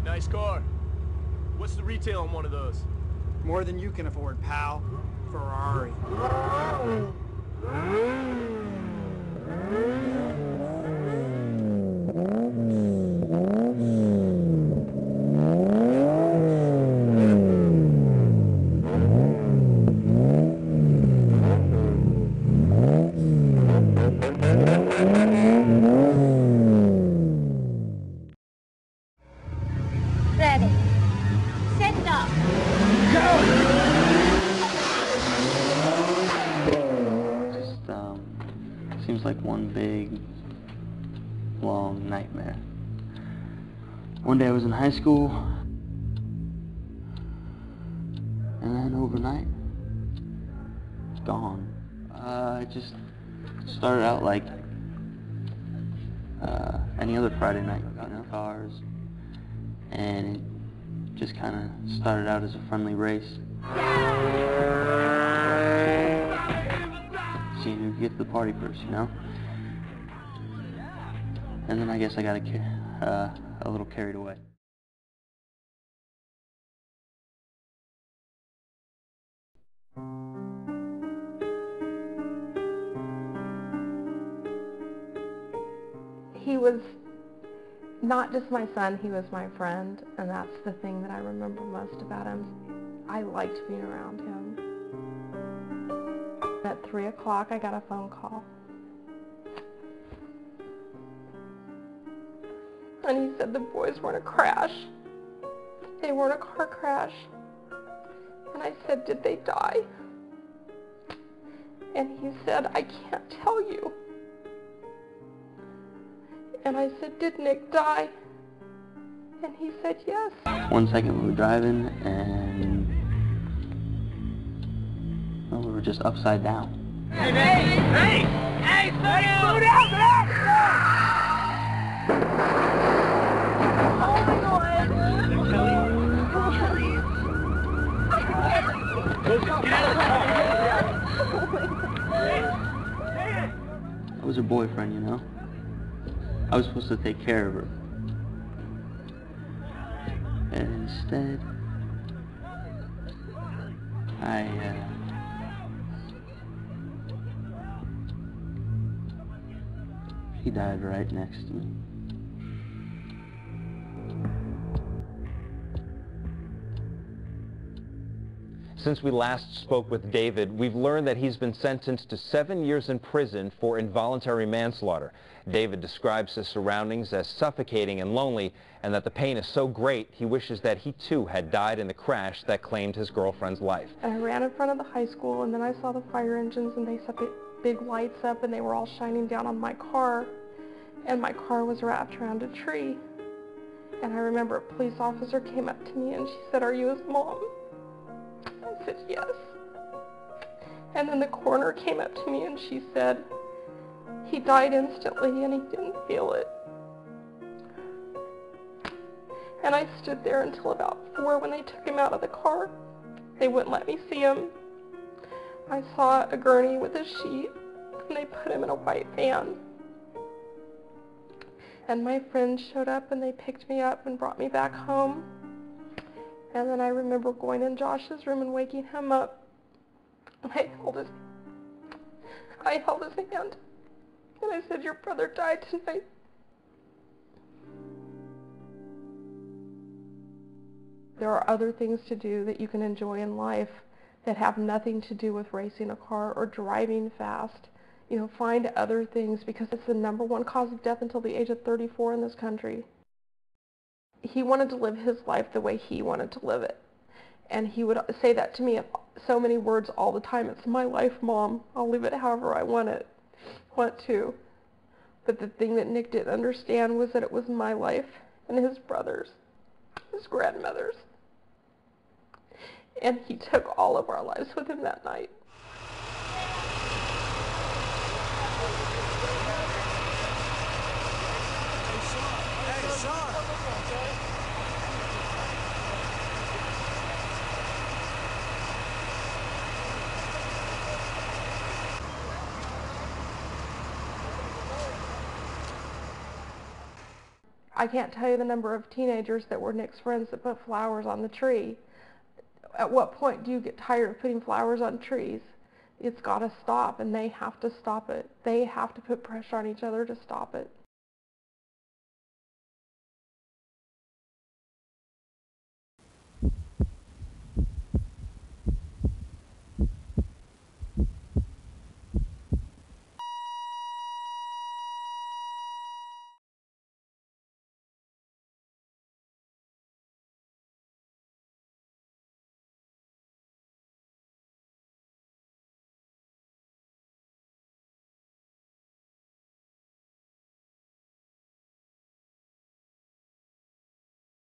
Nice car. What's the retail on one of those? More than you can afford, pal. Ferrari. Ready. Set up. Just seems like one big, long nightmare. One day I was in high school, and then overnight, gone. It just started out like any other Friday night. We got in our cars, and it just kind of started out as a friendly race. Seeing who could get to the party first, you know? And then I guess I got a little carried away. He was not just my son, he was my friend, and that's the thing that I remember most about him. I liked being around him. At 3 o'clock, I got a phone call. And he said the boys were in a crash. They were in a car crash. And I said, did they die? And he said, I can't tell you. And I said, did Nick die? And he said, yes. 1 second we were driving, and well, we were just upside down. Hey, slow down! Oh my God. I was her boyfriend, you know? I was supposed to take care of her. And instead, he died right next to me. Since we last spoke with David, we've learned that he's been sentenced to 7 years in prison for involuntary manslaughter. David describes his surroundings as suffocating and lonely, and that the pain is so great he wishes that he too had died in the crash that claimed his girlfriend's life. And I ran in front of the high school, and then I saw the fire engines, and they set the big lights up, and they were all shining down on my car, and my car was wrapped around a tree. And I remember a police officer came up to me, and she said, "Are you his mom?" I said, "Yes." And then the coroner came up to me and she said, "He died instantly and he didn't feel it." And I stood there until about 4 when they took him out of the car. They wouldn't let me see him. I saw a gurney with a sheet, and they put him in a white van. And my friends showed up and they picked me up and brought me back home. And then I remember going in Josh's room and waking him up. And I held his hand. And I said, "Your brother died tonight." There are other things to do that you can enjoy in life that have nothing to do with racing a car or driving fast. You know, find other things, because it's the #1 cause of death until the age of 34 in this country. He wanted to live his life the way he wanted to live it. And he would say that to me in so many words all the time. "It's my life, Mom. I'll live it however I want to." But the thing that Nick didn't understand was that it was my life and his brother's, his grandmother's. And he took all of our lives with him that night. I can't tell you the number of teenagers that were Nick's friends that put flowers on the tree. At what point do you get tired of putting flowers on trees? It's got to stop, and they have to stop it. They have to put pressure on each other to stop it.